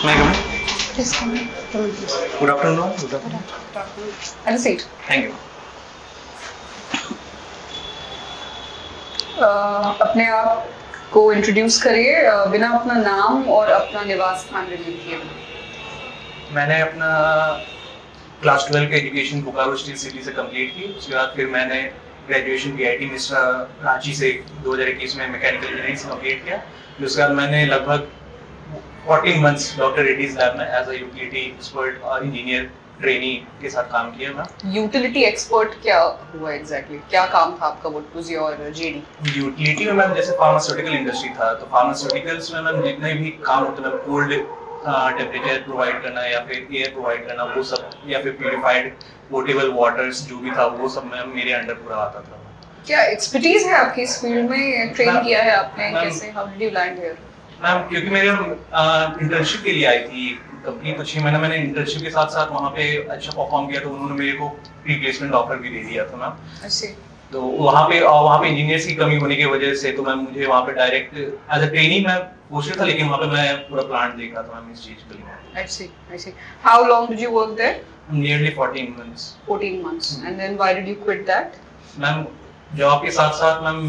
May I come in? Please come in. Come in, please. Good afternoon. Good afternoon. Have a seat. Thank you. अपने आप को introduce करिए बिना अपना नाम और अपना निवास स्थान रिवील किए। मैंने अपना क्लास 12 का एजुकेशन बोकारो स्टील सिटी से कंप्लीट की। उसके बाद फिर मैंने ग्रेजुएशन PIT मिश्रा रांची से 2021 में मैकेनिकल इंजीनियरिंग से कंप्लीट किया। उसके बाद मैंने लगभग 14 मंथ्स डॉक्टर रेड्डीज लैब में एज अ यूटिलिटी एक्सपर्ट और इंजीनियर ट्रेनी के साथ काम किया मैं। यूटिलिटी एक्सपर्ट क्या हुआ एग्जैक्टली? क्या काम था आपका? What was your JD? Utility में मैम जैसे फार्मास्यूटिकल इंडस्ट्री था, तो फार्मास्यूटिकल्स में मैम जितने भी काम होते हैं, कोल्ड टेम्परेचर प्रोवाइड करना या फिर एयर प्रोवाइड करना, वो सब, या फिर प्यूरिफाइड पोर्टेबल वाटर्स जो भी था वो सब मैम मेरे अंडर पूरा आता था। क्या एक्सपर्टीज है आपकी इस फील्ड में? ट्रेन किया है आपने? कैसे, how did you land here? Ma'am क्योंकि मेरे इंटर्नशिप के लिए आई थी कंपनी, तो 6 महीना मैंने इंटर्नशिप के साथ साथ वहाँ पे अच्छा परफॉर्म किया, तो उन्होंने मेरे को प्री प्लेसमेंट ऑफर भी दे दिया था मैम। अच्छा। तो वहाँ पे इंजीनियर्स की कमी होने की वजह से तो मैम मुझे वहाँ पे डायरेक्ट एज अ ट्रेनिंग मैं पोस्टेड था, लेकिन वहाँ पे मैं पूरा प्लांट देख रहा था मैम इस चीज के लिए। I see. How long did you work there? Nearly 14 months. 14 months. And then why did you quit that? Ma'am job के साथ साथ मैम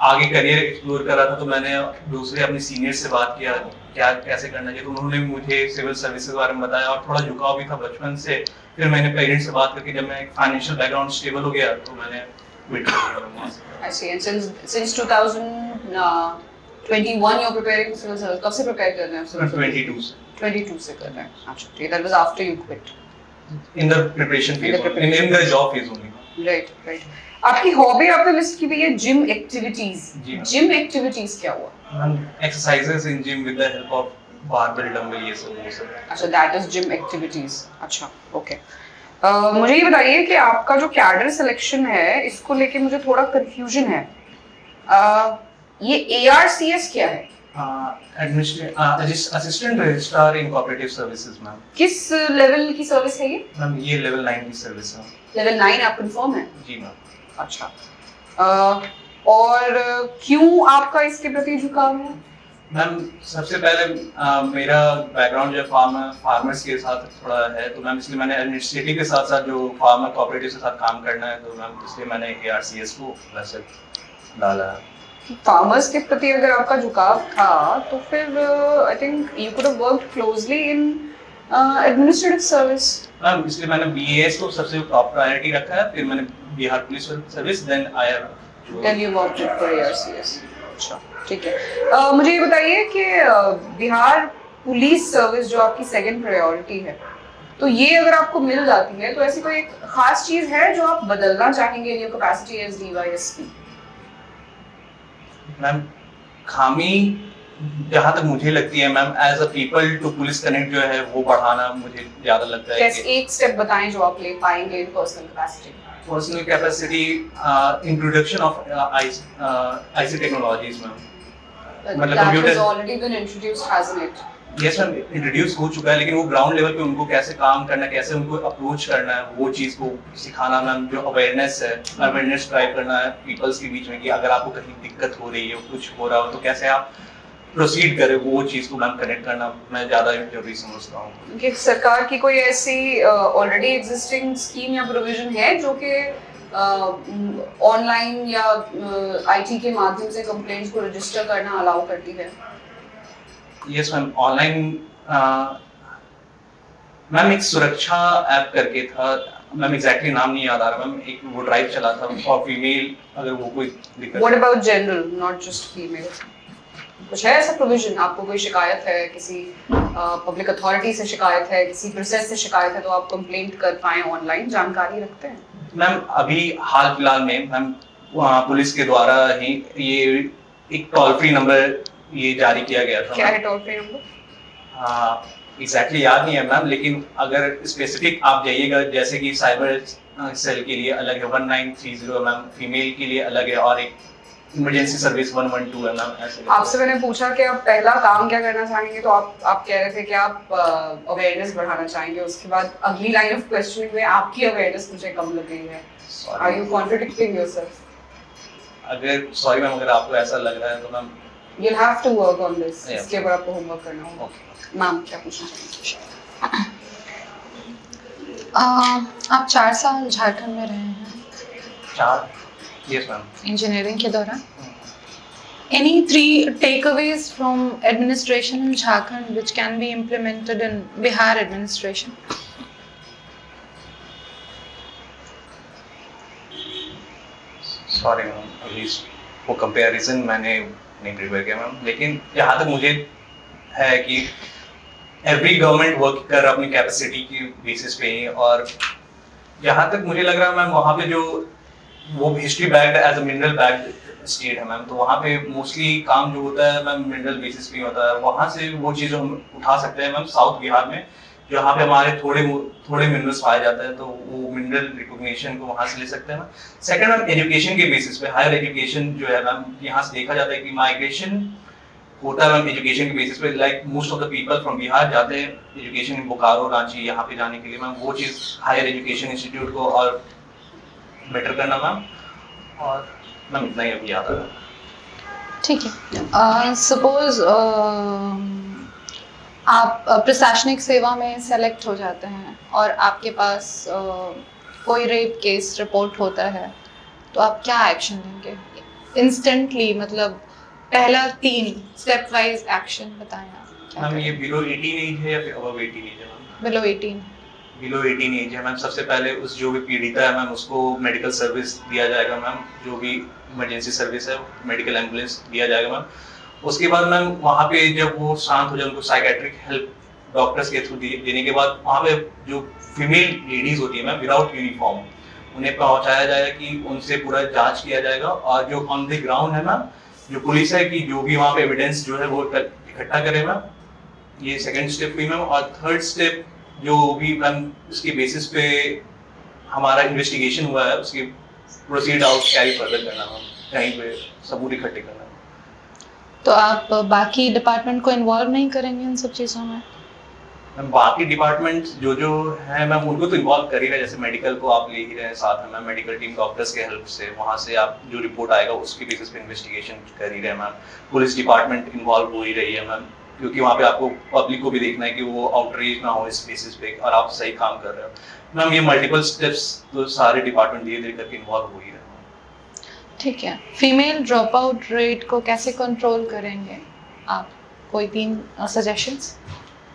आगे करियर एक्सप्लोर कर रहा था, तो मैंने दूसरे अपने सीनियर से बात किया क्या कैसे करना चाहिए, तो उन्होंने मुझे सिविल सर्विसेज के बारे में बताया और थोड़ा झुकाव भी था बचपन से। फिर मैंने पेरेंट्स से बात करके जब मैं फाइनेंशियल बैकग्राउंड स्टेबल हो गया तो मैंने क्विट कर दिया। I see. And since 2021 you're preparing for civil service. कब से prepare कर रहे हैं आप? 22 से। 22 से कर रहे हैं। अच्छा, ठीक है। That was after you quit. In the preparation phase, in the job phase only. Right. आपकी हॉबी आपने लिस्ट की हुई है जिम एक्टिविटीज। जी। जिम एक्टिविटीज क्या हुआ? Ma'am exercises in gym with the help of barbell dumbbell, ये सब वो सब। अच्छा, दैट इज जिम एक्टिविटीज। अच्छा, ओके। मुझे ये बताइए कि आपका जो कैडर सिलेक्शन है इसको लेके मुझे थोड़ा कंफ्यूजन है। ये ARCS क्या है? असिस्टेंट रजिस्ट्रार इन कोऑपरेटिव सर्विसेज मैम। किस लेवल की सर्विस है ये? मैम ये लेवल 9 की सर्विस है। लेवल 9 आप कंफर्म है? जी मैम। अच्छा। और क्यों आपका इसके प्रति झुकाव है? मैम सबसे पहले मेरा बैकग्राउंड जो फार्मर्स के साथ थोड़ा है, तो मैम इसलिए मैंने एडमिनिस्ट्रेटिव के साथ साथ जो फार्मर कोऑपरेटिव के साथ काम करना है, तो मैम इसलिए मैंने ARCS को वैसे डाला है। फार्मर्स के प्रति अगर आपका झुकाव था तो फिर I think you could have worked closely in administrative service. Ma'am इसलिए मैंने BAS को सबसे टॉप प्रायोरिटी रखा है, फिर मैंने Bihar police service, then I have then you worked for ARCS। अच्छा, ठीक है। मुझे ये बताइए कि बिहार पुलिस सर्विस जो आपकी सेकंड प्रायोरिटी है, तो ये अगर आपको मिल जाती है तो ऐसी कोई एक खास चीज है जो आप बदलना चाहेंगे in your capacity as DYSP? Ma'am खामी जहाँ तक मुझे लगती है ma'am, as a people to police connect जो है वो बढ़ाना मुझे ज्यादा लगता है। कैसे एक स्टेप बताएं जो आप ले पाएंगे in personal capacity? Personal capacity, introduction of IC technologies ma'am. मतलब that computer has already been introduced, hasn't it? Yes ma'am introduce हो चुका है, लेकिन वो ग्राउंड लेवल पे उनको कैसे काम करना है, कैसे उनको अप्रोच करना है, वो चीज को सिखाना मैम। जो अवेयरनेस है, अवेयरनेस ड्राइव करना है पीपल्स के बीच में कि अगर आपको कहीं दिक्कत हो रही है, कुछ हो रहा हो, तो कैसे आप प्रोसीड करें, वो चीज को मैम कनेक्ट करना मैं ज्यादा जरूरी समझता हूँ। कि सरकार की कोई ऐसी ऑलरेडी एग्जिस्टिंग स्कीम या प्रोविजन है जो कि ऑनलाइन या IT के माध्यम से कंप्लेंट्स को रजिस्टर करना अलाउ करती है? यस मैम ऑनलाइन मैम एक सुरक्षा ऐप करके था मैम, एग्जैक्टली नाम नहीं याद आ रहा मैम, एक वो ड्राइव चला था फॉर फीमेल, अगर वो कोई दिक्कत। What about general, not just female? कुछ है ऐसा प्रोविजन? आपको कोई शिकायत है, किसी पब्लिक अथॉरिटी से शिकायत है, किसी प्रोसेस से शिकायत है, तो आप कंप्लेंट कर पाए ऑनलाइन, जानकारी रखते हैं? मैम अभी हाल फिलहाल में मैम पुलिस के द्वारा ही ये एक टोल फ्री नंबर ये जारी किया गया था। क्या है टोल फ्री नंबर? एग्जैक्टली याद नहीं है मैम, लेकिन अगर स्पेसिफिक आप जाइएगा, जैसे कि साइबर सेल के लिए अलग है 1930 मैम, फीमेल के लिए अलग है, और एक इमरजेंसी सर्विस 112 है मैम। ऐसे आपसे मैंने पूछा कि आप पहला काम क्या करना चाहेंगे, तो आप कह रहे थे कि आप अवेयरनेस बढ़ाना चाहेंगे। उसके बाद अगली लाइन ऑफ क्वेश्चनिंग में आपकी अवेयरनेस मुझे कम लग गई है। Are you contradicting yourself? अगर सॉरी मैम, अगर आपको ऐसा लग रहा है तो ma'am you'll have to work on this. Yeah. इसके ऊपर आपको होमवर्क करना होगा. Okay. मैम क्या पूछना चाहेंगे? आप 4 साल झारखंड में रहे हैं 4 यस मैम. इंजीनियरिंग के दौरान. Any 3 takeaways from administration in Jharkhand which can be implemented in Bihar administration? Sorry ma'am, अभी वो कंपैरिजन मैंने नहीं प्रिपेयर किया मैम, लेकिन जहाँ तक मुझे है कि एवरी गवर्नमेंट वर्क कर अपनी कैपेसिटी की बेसिस पे ही, और जहाँ तक मुझे लग रहा है मैम वहाँ पे जो वो history backed as a mineral backed state है मैम, तो वहाँ पे मोस्टली काम जो होता है मैम मिनरल बेसिस पे ही होता है. वहाँ से वो चीज़ हम उठा सकते हैं मैम साउथ बिहार में, जहाँ पे हमारे थोड़े मिनरल्स पाए जाते हैं, तो वो मिनरल रिकॉग्निशन को वहाँ से ले सकते हैं मैम. सेकंड मैम एजुकेशन के बेसिस पे हायर एजुकेशन जो है मैम, यहाँ से देखा जाता है कि माइग्रेशन होता है मैम एजुकेशन के बेसिस पे. Like most of the people from Bihar जाते हैं एजुकेशन इन बोकारो रांची यहाँ पे जाने के लिए मैम. वो चीज़ हायर एजुकेशन इंस्टीट्यूट को और बेटर करना मैम, और मैम इतना ही अभी याद आ रहा है. ठीक है. सपोज आप प्रशासनिक सेवा में सेलेक्ट हो जाते हैं और आपके पास कोई रेप केस रिपोर्ट होता है, तो आप क्या एक्शन लेंगे इंस्टेंटली? मतलब पहला 3 स्टेप वाइज एक्शन बताएं आप. मैम ये बिलो 18 एज है या फिर अबव 18 एज है मैम? बिलो 18. बिलो 18 एज है मैम. सबसे पहले उस जो भी पीड़िता है मैम उसको मेडिकल सर्विस दिया जाएगा मैम, जो भी इमरजेंसी सर्विस है मेडिकल एम्बुलेंस दिया जाएगा मैम. उसके बाद मैम वहाँ पे जब वो शांत हो जाए उनको साइकेट्रिक हेल्प डॉक्टर्स के थ्रू देने के बाद वहाँ पे जो फीमेल लेडीज होती है मैम विदाउट यूनिफॉर्म उन्हें पहुँचाया जाएगा कि उनसे पूरा जांच किया जाएगा, और जो ऑन द ग्राउंड है मैम जो पुलिस है कि जो भी वहाँ पे एविडेंस जो है वो इकट्ठा करे मैम. ये सेकंड स्टेप हुई मैम. और थर्ड स्टेप जो भी मैम उसके बेसिस पे हमारा इन्वेस्टिगेशन हुआ है उसके प्रोसीड आउट कैरी फर्दर करना मैम, कहीं पे सबूत इकट्ठे करना. तो आप बाकी डिपार्टमेंट को इन्वॉल्व नहीं करेंगे इन सब चीज़ों में? मैम बाकी डिपार्टमेंट जो है मैम उनको तो इन्वॉल्व कर ही रहे, जैसे मेडिकल को आप ले ही रहे हैं साथ में मैम, मेडिकल टीम डॉक्टर्स के हेल्प से वहाँ से आप जो रिपोर्ट आएगा उसके बेसिस पे इन्वेस्टिगेशन कर ही रहे हैं मैम. पुलिस डिपार्टमेंट इन्वॉल्व हो ही रही है मैम, क्योंकि वहाँ पे आपको पब्लिक को भी देखना है कि वो आउटरीच ना हो इस बेसिस पे और आप सही काम कर रहे हो मैम. ये मल्टीपल स्टेप्स तो सारे डिपार्टमेंट धीरे धीरे करके इन्वॉल्व हो ही रहे हैं. ठीक है. फीमेल ड्रॉप आउट रेट को कैसे कंट्रोल करेंगे आप? कोई 3 suggestions?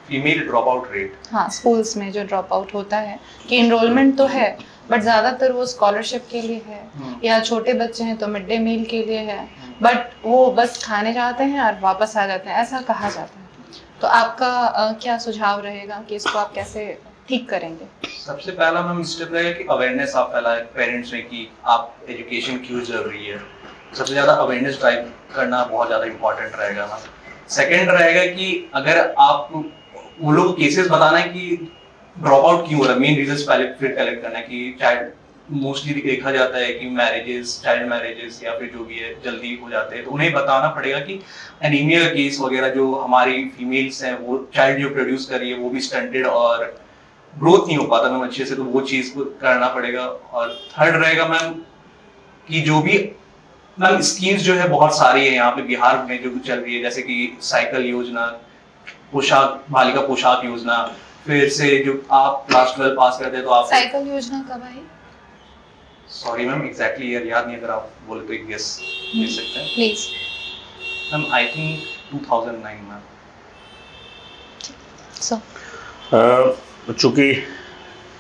Female drop out rate, हाँ, स्कूल्स में जो ड्रॉप आउट होता है कि इनरोलमेंट तो है बट ज़्यादातर वो स्कॉलरशिप के लिए है, या छोटे बच्चे हैं तो मिड डे मील के लिए है, बट वो बस खाने जाते हैं और वापस आ जाते हैं, ऐसा कहा जाता है. तो आपका क्या सुझाव रहेगा कि इसको आप कैसे ठीक करेंगे? सबसे पहला मैम स्टेप रहेगा कि अवेयरनेस आप फैलाएं पेरेंट्स में कि आप एजुकेशन क्यों जरूरी है. सबसे ज़्यादा अवेयरनेस ड्राइव करना बहुत ज़्यादा इंपॉर्टेंट रहेगा मैम. सेकेंड रहेगा कि अगर आप वो लोग केसेस बताना है कि ड्रॉप आउट क्यों हो रहा है, मेन रीजंस पहले फिर कलेक्ट करना है कि चाइल्ड मोस्टली देखा जाता है कि मैरिजेस, चाइल्ड मैरिजेस या फिर जो भी है जल्दी हो जाते हैं, तो उन्हें बताना पड़ेगा कि एनीमिया केस वगैरह जो हमारी फीमेल्स हैं वो चाइल्ड जो प्रोड्यूस कर रही है वो भी स्टंटेड और ग्रोथ नहीं हो पाता मैम अच्छे से, तो वो चीज़ को करना पड़ेगा. और थर्ड रहेगा मैम कि जो भी मैम स्कीम्स जो है बहुत सारी है यहाँ पे बिहार में जो चल रही है, जैसे कि साइकिल योजना, पोशाक बालिका पोशाक योजना, फिर से जो आप क्लास 12 पास करते हैं तो आप साइकिल योजना कब आई? सॉरी मैम एग्जैक्टली ईयर याद नहीं, अगर आप बोले तो एक गेस दे सकते हैं please. Ma'am. I think 2009 ma'am. So चूँकि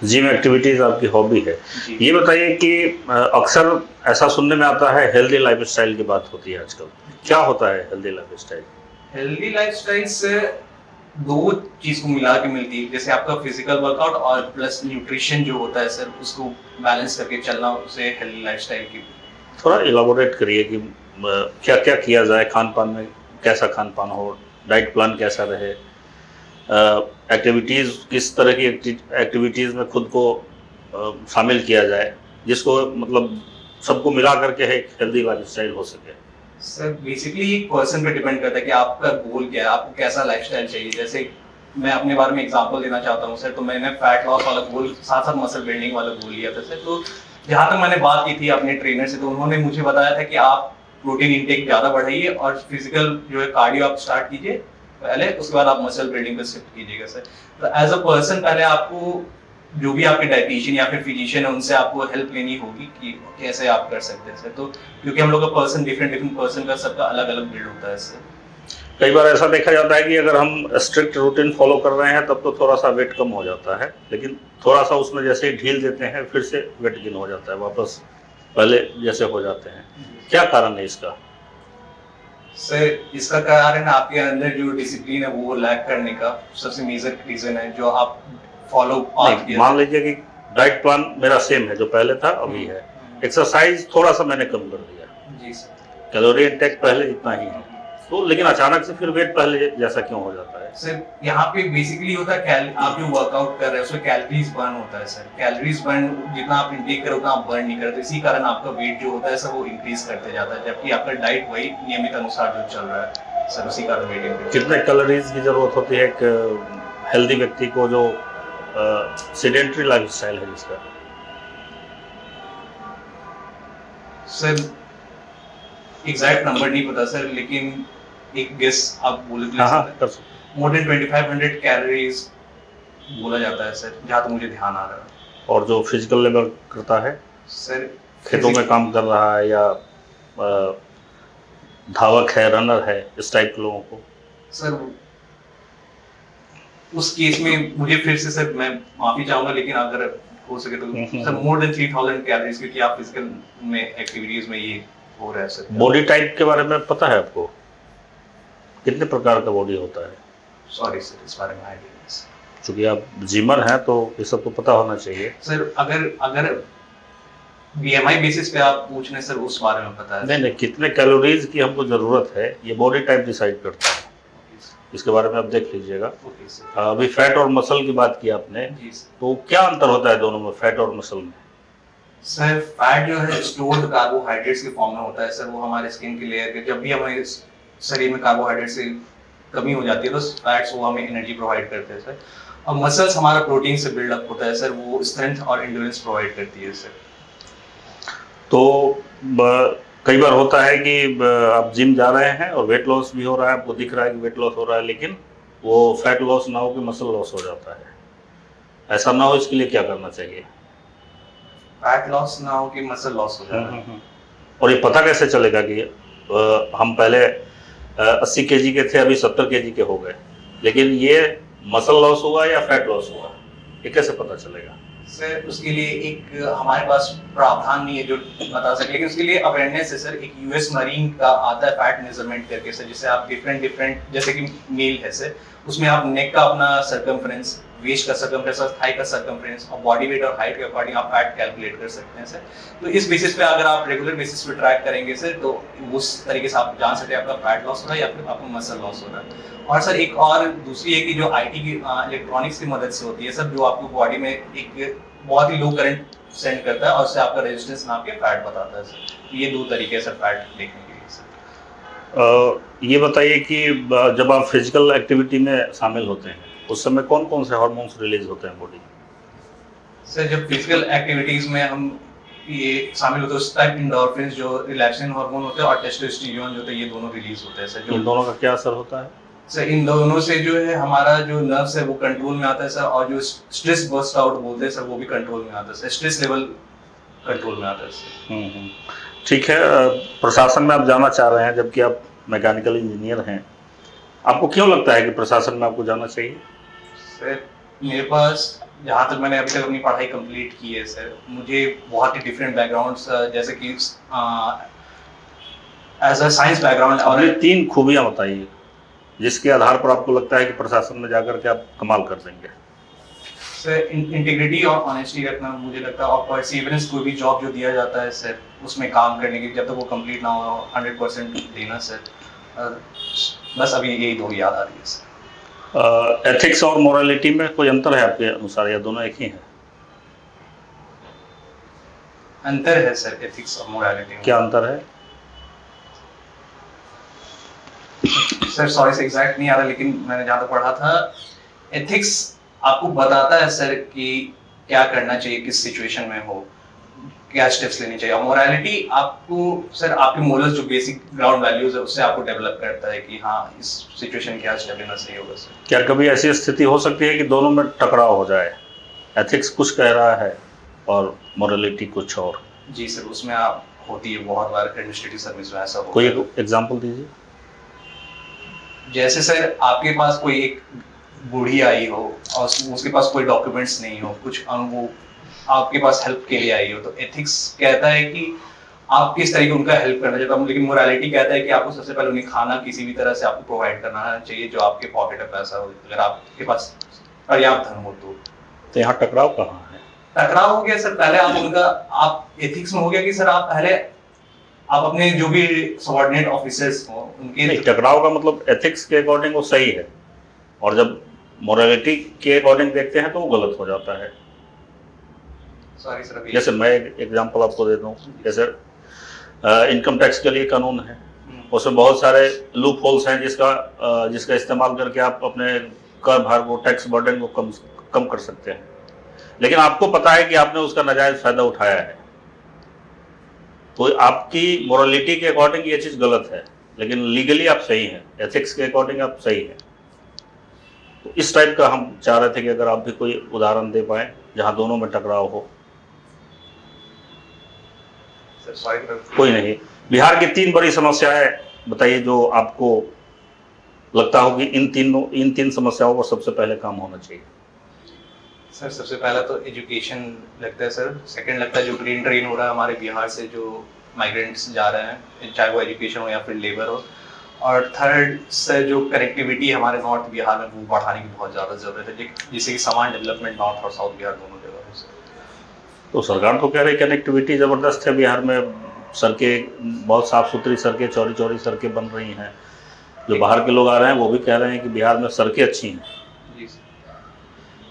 जिम एक्टिविटीज़ आपकी हॉबी है, जी. ये बताइए कि अक्सर ऐसा सुनने में आता है हेल्दी लाइफस्टाइल की बात होती है आजकल. क्या होता है हेल्दी लाइफस्टाइल? हेल्दी लाइफस्टाइल से 2 चीज को मिला के मिलती है, जैसे आपका फिजिकल वर्कआउट और प्लस न्यूट्रिशन जो होता है सर, उसको बैलेंस करके चलना उसे हेल्दी लाइफस्टाइल की. थोड़ा इलाबोरेट करिए कि क्या क्या किया जाए, खान पान में कैसा खान पान हो, डाइट प्लान कैसा रहे, एक्टिविटीज़ किस तरह की एक्टिविटीज़ में खुद को शामिल किया जाए जिसको मतलब सबको मिला करके एक हेल्दी लाइफस्टाइल हो सके. सर बेसिकली एक पर्सन पे डिपेंड करता है कि आपका गोल क्या है, आपको कैसा लाइफस्टाइल चाहिए. जैसे मैं अपने बारे में एग्जांपल देना चाहता हूँ सर, तो मैंने फैट लॉस वाला गोल साथ साथ मसल बिल्डिंग वाला गोल लिया था सर. तो जहाँ तक मैंने बात की थी अपने ट्रेनर से, तो उन्होंने मुझे बताया था कि आप प्रोटीन इंटेक ज़्यादा बढ़ाइए और फिजिकल जो है कार्डियो आप स्टार्ट कीजिए पहले, उसके बाद आप मसल बिल्डिंग पे शिफ्ट कीजिएगा सर। तो एज अ पर्सन पहले आपको जो भी आपके डाइटिशियन या फिर फिजिशियन है उनसे आपको हेल्प लेनी होगी कि कैसे आप कर सकते हैं सर। तो क्योंकि हम लोग का पर्सन डिफरेंट पर्सन का सबका अलग अलग बिल्ड होता है सर। कई बार ऐसा देखा जाता है कि अगर हम स्ट्रिक्ट रूटीन फॉलो कर रहे हैं तब तो थोड़ा सा वेट कम हो जाता है, लेकिन थोड़ा सा उसमें जैसे ही ढील देते हैं फिर से वेट गेन हो जाता है, वापस पहले जैसे हो जाते हैं। क्या कारण है इसका? सर इसका कारण आपके अंदर जो डिसिप्लिन है वो लैक करने का सबसे मेजर रीजन है, जो आप फॉलो मान लीजिए कि डाइट प्लान मेरा सेम है, जो पहले था अभी है, एक्सरसाइज थोड़ा सा मैंने कम कर दिया, जी सर, कैलोरी इंटेक पहले जितना ही है, तो लेकिन अचानक से फिर वेट पहले जैसा क्यों हो जाता है? सर यहाँ पे बेसिकली होता है आप जो वर्कआउट कर रहे हैं उसमें कैलोरीज बर्न होता है सर। कैलोरीज बर्न जितना आप इंटेक करो उतना आप बर्न नहीं करते, इसी कारण आपका वेट जो होता है सर वो इंक्रीज करते जाता है, जबकि आपका डाइट वही नियमित अनुसार जो चल रहा है सर, उसी कारण वेट इंक्रीज। कितने कैलोरीज की जरूरत होती है एक हेल्दी व्यक्ति को जो सेडेंटरी लाइफस्टाइल है जिसका? सर एग्जैक्ट नंबर नहीं पता सर, लेकिन एक गेस आप बोल सकते मोर देन 2500 कैलोरीज बोला जाता है सर, जहाँ तक मुझे ध्यान आ रहा है। और जो फिजिकल लेबर करता है सर, खेतों में काम कर रहा है या धावक है, रनर है, इस टाइप के लोगों को सर उस केस में मुझे फिर से सर मैं माफी चाहूंगा, लेकिन अगर हो सके तो सर मोर देन 3000 कैलोरीज, क्योंकि आप फिजिकल में एक्टिविटीज में ये हो रहा है सर। बॉडी टाइप के बारे में पता है आपको? कितने प्रकार का बॉडी होता है? सॉरी सर, इस बारे में आइडिया नहीं सर। क्योंकि आप जिमर हैं तो ये सब तो पता होना चाहिए सर। अगर बीएमआई बेसिस पे आप पूछ रहे हैं सर, उस बारे में पता है? नहीं, कितने कैलोरीज की हमको जरूरत है ये बॉडी टाइप डिसाइड करता है, इसके बारे में आप देख लीजिएगा। अभी फैट और मसल की बात की आपने, तो क्या अंतर होता है दोनों में, फैट और मसल में? सर फैट जो है स्टोर्ड कार्बोहाइड्रेट्स के फॉर्म में होता है सर, वो हमारे स्किन की लेयर के, जब भी हमारे शरीर में कार्बोहाइड्रेट्स की कमी हो जाती है तो फैट्स वो हमें एनर्जी प्रोवाइड करते हैं सर। और मसल्स हमारा प्रोटीन से बिल्डअप होता है सर, वो स्ट्रेंथ और एंड्योरेंस प्रोवाइड करती है सर। तो कई बार होता है कि आप जिम जा रहे हैं और वेट लॉस भी हो रहा है, आपको दिख रहा है कि वेट लॉस हो रहा है, लेकिन वो फैट लॉस ना हो कि मसल लॉस हो जाता है, ऐसा ना हो, इसके लिए क्या करना चाहिए? फैट लॉस ना हो कि मसल लॉस हो जाए। और ये पता कैसे चलेगा कि हम पहले 80 केजी के थे, अभी 70 केजी के हो गए, लेकिन ये मसल लॉस हुआ या फैट लॉस हुआ, ये कैसे पता चलेगा? सर उसके लिए एक हमारे पास प्रावधान नहीं है जो बता सके, लेकिन उसके लिए अवेयरनेस है सर। एक यूएस मरीन का आता है फैट मेजरमेंट करके सर, जिससे आप डिफरेंट जैसे कि मेल है सर, उसमें आप नेक का अपना सर्कमफ्रेंस, वेस्ट का सर्कमफ्रेंस और थाई का सर्कमफ्रेंस और बॉडी वेट और हाइट के अकॉर्डिंग आप फैट कैलकुलेट कर सकते हैं सर। तो इस बेसिस पे अगर आप रेगुलर बेसिस पे ट्रैक करेंगे सर, तो उस तरीके से आप जान सकते हैं आपका फैट लॉस हो रहा है या फिर आपका मसल लॉस हो रहा है। और सर एक और दूसरी है कि जो आईटी की इलेक्ट्रॉनिक्स की मदद से होती है सर, जो आपको बॉडी में एक बहुत ही लो करंट सेंड करता है और उससे आपका रेजिस्टेंस नाप के फैट बताता है सर। ये दो तरीके से फैट देखने के लिए सर। ये बताइए कि जब आप फिजिकल एक्टिविटी में शामिल होते हैं उस समय कौन कौन से हार्मोन्स रिलीज होते हैं बॉडी? सर जब फिजिकल एक्टिविटीज में हम ये शामिल होते हैं उस टाइम एंडोर्फिन्स जो रिलैक्सेशन हार्मोन होते हैं और टेस्टोस्टेरोन जो होता है, ये दोनों रिलीज होते हैं सर। जो इन दोनों का क्या असर होता है? सर इन दोनों से जो है हमारा जो नर्व्स है वो कंट्रोल में आता है सर, और जो स्ट्रेस बर्स्ट आउट बोलते हैं सर वो भी कंट्रोल में आता है सर, स्ट्रेस लेवल कंट्रोल में आता है सर। ठीक है, प्रशासन में आप जाना चाह रहे हैं जबकि आप मैकेनिकल इंजीनियर हैं, आपको क्यों लगता है कि प्रशासन में आपको जाना चाहिए? सर मेरे पास जहाँ तक मैंने अभी तक अपनी पढ़ाई कंप्लीट की है सर, मुझे बहुत ही डिफरेंट बैकग्राउंड्स जैसे कि एज अ साइंस बैकग्राउंड और 3 खूबियाँ बताइए जिसके आधार पर आपको लगता है कि प्रशासन में जाकर के आप कमाल कर देंगे। सर इंटीग्रिटी और ऑनेस्टी रखना मुझे लगता है, और परसिवरेंस, कोई भी जॉब जो दिया जाता है सर उसमें काम करने की जब तक वो कंप्लीट ना हो 100% देना सर। बस अभी यही 2 याद आ रही है सर। एथिक्स और मोरालिटी में कोई अंतर है आपके अनुसार या दोनों एक ही हैं? अंतर है सर एथिक्स और मोरालिटी में। क्या अंतर है सर? सॉरी से एग्जैक्ट नहीं आ रहा, लेकिन मैंने जहाँ तक पढ़ा था एथिक्स आपको बताता है सर कि क्या करना चाहिए किस सिचुएशन में हो, क्या स्टेप्स लेने चाहिए। और मोरालिटी आपको सर आपके मोरल्स जो बेसिक ग्राउंड वैल्यूज है उससे आपको डेवलप करता है कि हाँ इस सिचुएशन में क्या स्टेप लेना सही होगा सर। क्या कभी ऐसी स्थिति हो सकती है कि दोनों में टकराव हो जाए, एथिक्स कुछ कह रहा है और मोरालिटी कुछ और? जी सर, उसमें आप होती है बहुत बार एडमिनिस्ट्रेटिव सर्विस में ऐसा होता कोई है। एक एग्जांपल दीजिए। जैसे सर आपके पास कोई एक बूढ़ी आई हो और उसके पास कोई डॉक्यूमेंट्स नहीं हो, कुछ वो आपके पास हेल्प के लिए आई हो, तो एथिक्स कहता है कि आप किस तरीके उनका हेल्प करना चाहते हो, लेकिन मोरालिटी कहता है कि आपको सबसे पहले उन्हें खाना किसी भी तरह से आपको प्रोवाइड करना चाहिए जो आपके पॉकेट में पैसा हो, अगर आपके पास पर्याप्त धन हो तो यहाँ टकराव कहाँ है? टकराव हो गया सर। पहले आप उनका आप एथिक्स में हो गया कि सर आप पहले आप अपने जो भी सबऑर्डिनेट ऑफिसर्स हो उनके नहीं, टकराव का मतलब एथिक्स के अकॉर्डिंग वो सही है और जब मोरालिटी के अकॉर्डिंग देखते हैं तो वो गलत हो जाता है। सॉरी सर अभी जैसे मैं एक एग्जांपल आपको देता हूँ, जैसे इनकम टैक्स के लिए कानून है, उसमें बहुत सारे लूप होल्स हैं जिसका इस्तेमाल करके आप अपने कर भार को, टैक्स बर्डन को कम कर सकते हैं, लेकिन आपको पता है कि आपने उसका नाजायज फायदा उठाया है, तो आपकी मोरालिटी के अकॉर्डिंग ये चीज़ गलत है, लेकिन लीगली आप सही हैं, एथिक्स के अकॉर्डिंग आप सही हैं। तो इस टाइप का हम चाह रहे थे कि अगर आप भी कोई उदाहरण दे पाएँ जहाँ दोनों में टकराव हो। कोई नहीं। बिहार की 3 बड़ी समस्याएं बताइए जो आपको लगता हो कि इन तीन समस्याओं पर सबसे पहले काम होना चाहिए। सर सबसे पहला तो एजुकेशन लगता है सर, सेकंड लगता है जो ब्रेन ड्रेन हो रहा है हमारे बिहार से जो माइग्रेंट्स जा रहे हैं, चाहे वो एजुकेशन हो या फिर लेबर हो, और थर्ड सर जो कनेक्टिविटी हमारे नॉर्थ बिहार में वो बढ़ाने की बहुत ज़्यादा ज़रूरत है, जिससे कि समान डेवलपमेंट नॉर्थ और साउथ बिहार दोनों जगह हो सके। तो सरकार तो कह रही है कनेक्टिविटी ज़बरदस्त है बिहार में, सड़कें बहुत साफ़ सुथरी सड़कें, चौड़ी चौड़ी सड़कें बन रही हैं, जो बाहर के लोग आ रहे हैं वो भी कह रहे हैं कि बिहार में सड़कें अच्छी हैं। जी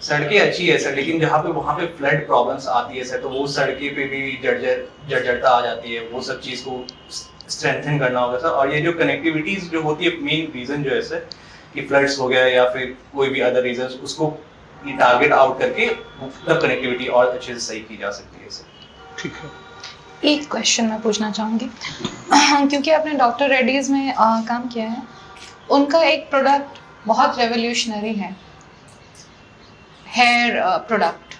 सड़कें अच्छी है सर, लेकिन जहाँ पे वहाँ पे फ्लड प्रॉब्लम्स आती है सर, तो वो सड़कें पे भी जर्जरता आ जाती है, वो सब चीज़ को स्ट्रेंथन करना होगा सर। और ये जो कनेक्टिविटीज जो होती है, मेन रीज़न जो है सर कि फ्लड्स हो गया या फिर कोई भी अदर रीजन, उसको ये टारगेट आउट करके मतलब कनेक्टिविटी और अच्छे से सही की जा सकती है सर। ठीक है। एक क्वेश्चन मैं पूछना चाहूँगी क्योंकि आपने डॉक्टर रेड्डीज़ में काम किया है, उनका एक प्रोडक्ट बहुत रेवोल्यूशनरी है, हेयर प्रोडक्ट,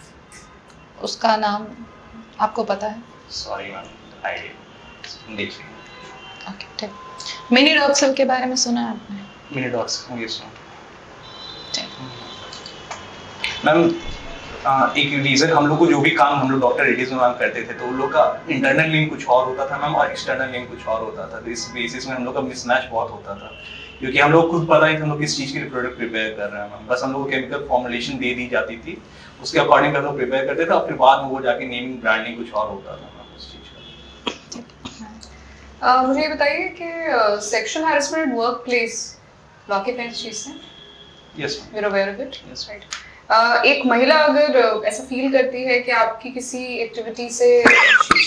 उसका नाम आपको पता है? सॉरी मैम, आइडिया देखिए। ओके ठीक। मिनी डॉक्सल के बारे में सुना है आपने? मिनी डॉक्स ये सुना ठीक। मैम एक रीज़न हम लोग को जो भी काम हम लोग डॉक्टर रेड्डीज में करते थे तो उन लोग का इंटरनल लिंक कुछ और होता था मैम और एक्सटर्नल लिंक कुछ और होता था, तो इस बेसिस में हम लोग का मिसमैच बहुत होता था, क्योंकि हम लोग खुद पता नहीं था हम लोग किस चीज़ के लिए प्रोडक्ट प्रिपेयर कर रहे हैं मैम, बस हम लोग को केमिकल फॉर्मुलेशन दे दी जाती थी, उसके अकॉर्डिंग हम लोग प्रिपेयर करते थे और फिर बाद में वो जाके नेमिंग ब्रांडिंग कुछ और होता था मैम उस चीज़ का। मुझे ये बताइए कि सेक्शुअल हैरेसमेंट वर्क प्लेस वाकिफ है इस चीज़ से? Yes ma'am. You're aware of it? Yes. Right. एक महिला अगर ऐसा फील करती है कि आपकी किसी एक्टिविटी से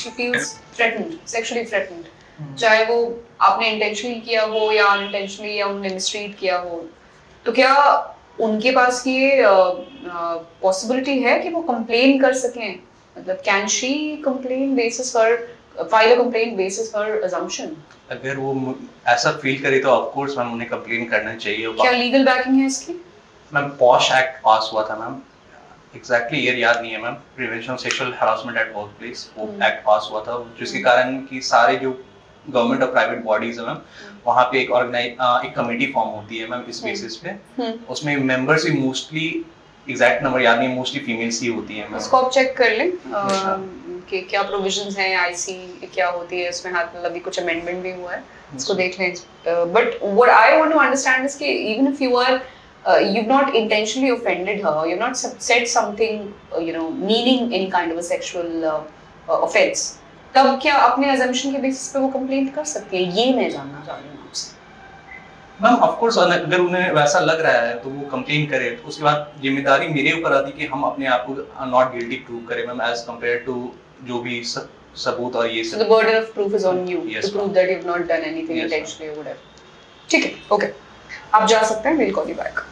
she feels threatened, sexually threatened, चाहे वो आपने इंटेंशनली किया हो या अनइंटेंशनली या उन्होंने मिसट्रीट किया हो, तो क्या उनके पास ये पॉसिबिलिटी है कि वो कंप्लेन कर सकें? मतलब can she complain basis her file a complaint basis her assumption? अगर वो ऐसा फील करे तो ऑफ कोर्स मैम उन्हें कंप्लेन करना चाहिए। क्या लीगल बैकिंग है इसकी? मैम पॉश एक्ट पास हुआ था मैम, एग्जैक्टली ईयर याद नहीं है ma'am, prevention of sexual harassment at work place, वो एक्ट पास हुआ था, जिसके कारण कि सारे जो गवर्नमेंट और प्राइवेट बॉडीज है मैम वहाँ पे एक कमेटी फॉर्म होती है मैम इस बेसिस पे, उसमें मेंबर्स भी मोस्टली एग्जैक्ट नंबर याद नहीं, मोस्टली फीमेल्स ही होती है मैम। उसको आप चेक कर लें कि क्या प्रोविजंस हैं, आईसी क्या होती है उसमें, हाथ मतलब भी कुछ अमेंडमेंट भी हुआ है, उसको देख लें। But what I want to understand is कि even if you are you've not intentionally offended her, you've not said something meaning any kind of a sexual offense, तब क्या अपने assumption के बेसिस पे वो कंप्लेंट कर सकती है? ये मैं जानना चाह रही हूँ आपसे। मैम ऑफ कोर्स अगर उन्हें वैसा लग रहा है तो वो कंप्लेन करे, तो उसके बाद जिम्मेदारी मेरे ऊपर आती कि हम अपने आप को नॉट गिल्टी प्रूव करें मैम, एज कंपेयर टू जो भी सबूत और ये सब। So the burden of proof is on you Yes, to prove that you've not done anything Yes, intentionally or whatever. ठीक है, ओके, आप जा सकते हैं, we'll call you back.